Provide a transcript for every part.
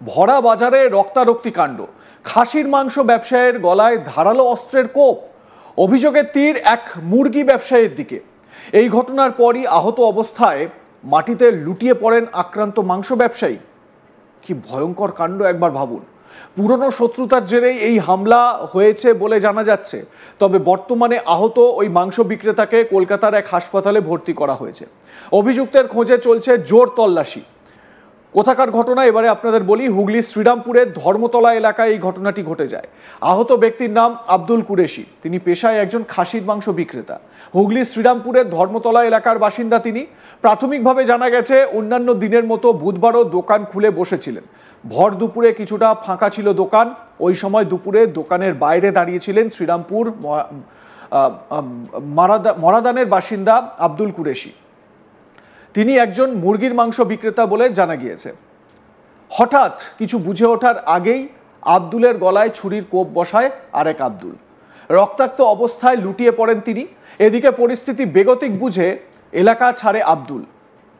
ভরা বাজারে রক্তারক্তি কাণ্ড, খাসির মাংস ব্যবসায়ীর গলায় ধারালো অস্ত্রের কোপ, অভিযোগের তীর এক মুরগি ব্যবসায়ীর দিকে। এই ঘটনার পরই আহত অবস্থায় মাটিতে লুটিয়ে পড়েন আক্রান্ত মাংস ব্যবসায়ী। কি ভয়ঙ্কর কাণ্ড একবার ভাবুন। পুরনো শত্রুতার জেরেই এই হামলা হয়েছে বলে জানা যাচ্ছে। তবে বর্তমানে আহত ওই মাংস বিক্রেতাকে কলকাতার এক হাসপাতালে ভর্তি করা হয়েছে। অভিযুক্তের খোঁজে চলছে জোর তল্লাশি। কোথাকার ঘটনা এবারে আপনাদের বলি। হুগলি শ্রীরামপুরের ধর্মতলা এলাকায় এই ঘটনাটি ঘটে যায়। আহত ব্যক্তির নাম আব্দুল কুরেশি। তিনি পেশায় একজন খাসির মাংস বিক্রেতা। হুগলি শ্রীরামপুরের ধর্মতলা এলাকার বাসিন্দা তিনি। প্রাথমিকভাবে জানা গেছে অন্যান্য দিনের মতো বুধবারও দোকান খুলে বসেছিলেন। ভর দুপুরে কিছুটা ফাঁকা ছিল দোকান। ওই সময় দুপুরে দোকানের বাইরে দাঁড়িয়েছিলেন শ্রীরামপুর মরাদানের বাসিন্দা আব্দুল কুরেশি। তিনি একজন মুরগির মাংস বিক্রেতা বলে জানা গিয়েছে। হঠাৎ কিছু বুঝে ওঠার আগেই আব্দুলের গলায় ছুরির কোপ বসায় আরেক আব্দুল। রক্তাক্ত অবস্থায় লুটিয়ে পড়েন তিনি। এদিকে পরিস্থিতি বেগতিক বুঝে এলাকা ছাড়ে আব্দুল,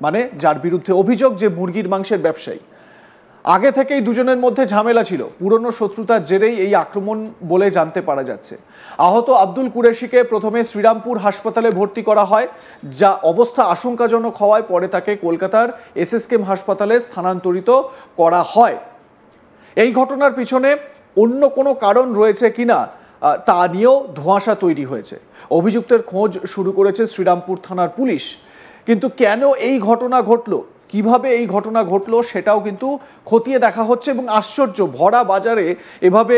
মানে যার বিরুদ্ধে অভিযোগ যে মুরগির মাংসের ব্যবসায়ী। আগে থেকেই দুজনের মধ্যে ঝামেলা ছিল। পুরনো শত্রুতার জেরেই এই আক্রমণ বলে জানতে পারা যাচ্ছে। আহত আব্দুল কুরেশিকে প্রথমে শ্রীরামপুর হাসপাতালে ভর্তি করা হয়, যা অবস্থা আশঙ্কাজনক হওয়ায় পরে তাকে কলকাতার এসএসকেএম হাসপাতালে স্থানান্তরিত করা হয়। এই ঘটনার পিছনে অন্য কোনো কারণ রয়েছে কিনা তা নিয়েও ধোঁয়াশা তৈরি হয়েছে। অভিযুক্তের খোঁজ শুরু করেছে শ্রীরামপুর থানার পুলিশ। কিন্তু কেন এই ঘটনা ঘটলো, কিভাবে এই ঘটনা ঘটলো সেটাও কিন্তু খতিয়ে দেখা হচ্ছে। এবং আশ্চর্য, ভরা বাজারে এভাবে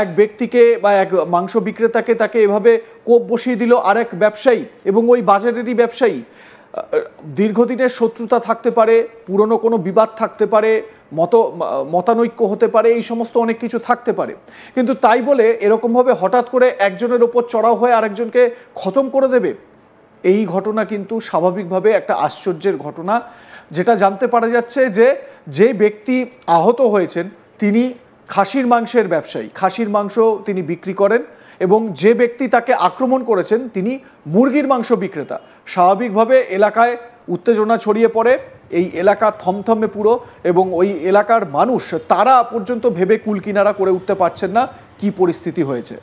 এক ব্যক্তিকে বা এক মাংস বিক্রেতাকে তাকে এভাবে কোপ বসিয়ে দিল আরেক ব্যবসায়ী, এবং ওই বাজারেরই ব্যবসায়ী। দীর্ঘদিনের শত্রুতা থাকতে পারে, পুরনো কোনো বিবাদ থাকতে পারে, মতানৈক্য হতে পারে, এই সমস্ত অনেক কিছু থাকতে পারে। কিন্তু তাই বলে এরকমভাবে হঠাৎ করে একজনের ওপর চড়াও হয়ে আরেকজনকে খতম করে দেবে, এই ঘটনা কিন্তু স্বাভাবিকভাবে একটা আশ্চর্যের ঘটনা। যেটা জানতে পারা যাচ্ছে যে ব্যক্তি আহত হয়েছেন তিনি খাসির মাংসের ব্যবসায়ী, খাসির মাংস তিনি বিক্রি করেন, এবং যে ব্যক্তি তাকে আক্রমণ করেছেন তিনি মুরগির মাংস বিক্রেতা। স্বাভাবিকভাবে এলাকায় উত্তেজনা ছড়িয়ে পড়ে। এই এলাকা থমথমে পুরো, এবং ওই এলাকার মানুষ তারা পর্যন্ত ভেবে কুলকিনারা করে উঠতে পারছেন না কি পরিস্থিতি হয়েছে।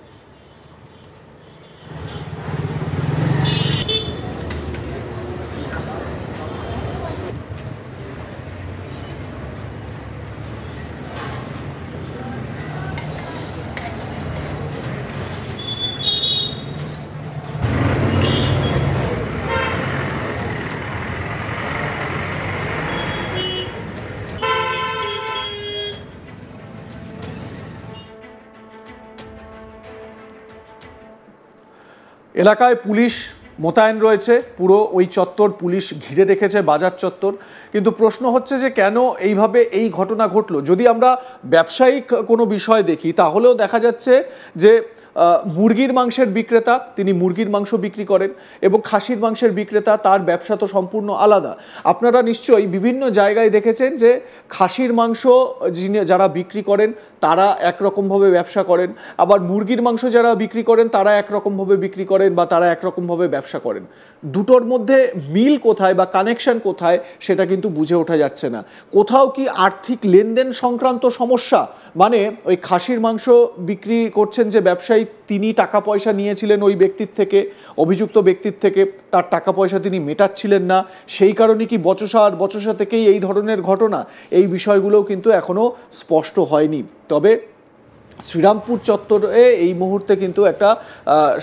এলাকায় পুলিশ মোতায়েন রয়েছে, পুরো ওই চত্বর পুলিশ ঘিরে রেখেছে, বাজার চত্বর। কিন্তু প্রশ্ন হচ্ছে যে কেন এইভাবে এই ঘটনা ঘটলো। যদি আমরা ব্যবসায়িক কোনো বিষয় দেখি তাহলেও দেখা যাচ্ছে যে মুরগির মাংসের বিক্রেতা তিনি মুরগির মাংস বিক্রি করেন, এবং খাসির মাংসের বিক্রেতা তার ব্যবসা তো সম্পূর্ণ আলাদা। আপনারা নিশ্চয়ই বিভিন্ন জায়গায় দেখেছেন যে খাসির মাংস যারা বিক্রি করেন তারা একরকমভাবে ব্যবসা করেন, আবার মুরগির মাংস যারা বিক্রি করেন তারা একরকমভাবে বিক্রি করেন বা তারা একরকমভাবে ব্যবসা করেন। দুটোর মধ্যে মিল কোথায় বা কানেকশন কোথায় সেটা কিন্তু বুঝে ওঠা যাচ্ছে না। কোথাও কি আর্থিক লেনদেন সংক্রান্ত সমস্যা, মানে ওই খাসির মাংস বিক্রি করছেন যে ব্যবসায়ী তিনি টাকা পয়সা নিয়েছিলেন ওই ব্যক্তির থেকে, অভিযুক্ত ব্যক্তির থেকে, তার টাকা পয়সা তিনি মেটাচ্ছিলেন না, সেই কারণে কি বচসা থেকেই এই ধরনের ঘটনা, এই বিষয়গুলোও কিন্তু এখনো স্পষ্ট হয়নি। তবে শ্রীরামপুর চত্বরে এই মুহূর্তে কিন্তু একটা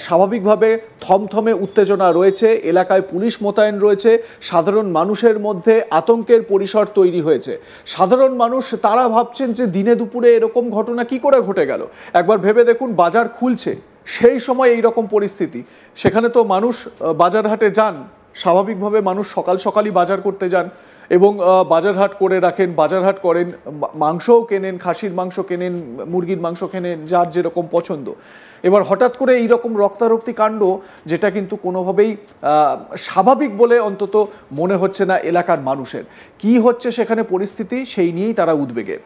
স্বাভাবিকভাবে থমথমে উত্তেজনা রয়েছে। এলাকায় পুলিশ মোতায়েন রয়েছে। সাধারণ মানুষের মধ্যে আতঙ্কের পরিসর তৈরি হয়েছে। সাধারণ মানুষ তারা ভাবছেন যে দিনে দুপুরে এরকম ঘটনা কি করে ঘটে গেল। একবার ভেবে দেখুন, বাজার খুলছে সেই সময় এই রকম পরিস্থিতি। সেখানে তো মানুষ বাজার হাটে যান, স্বাভাবিকভাবে মানুষ সকালই বাজার করতে যান এবং বাজার হাট করে রাখেন, বাজার হাট করেন, মাংসও কেনেন, খাসির মাংস কেনেন, মুরগির মাংস কেনেন, যার যেরকম পছন্দ। এবার হঠাৎ করে এইরকম রক্তারক্তি কাণ্ড, যেটা কিন্তু কোনোভাবেই স্বাভাবিক বলে অন্তত মনে হচ্ছে না এলাকার মানুষের। কি হচ্ছে সেখানে পরিস্থিতি, সেই নিয়েই তারা উদ্বেগে।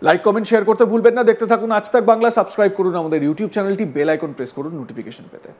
লাইক কমেন্ট শেয়ার করতে ভুলবেন না। দেখতে থাকুন আজ তাক বাংলা। সাবস্ক্রাইব করুন আমাদের ইউটিউব চ্যানেলটি, বেল আইকন প্রেস করুন নোটিফিকেশন পেতে।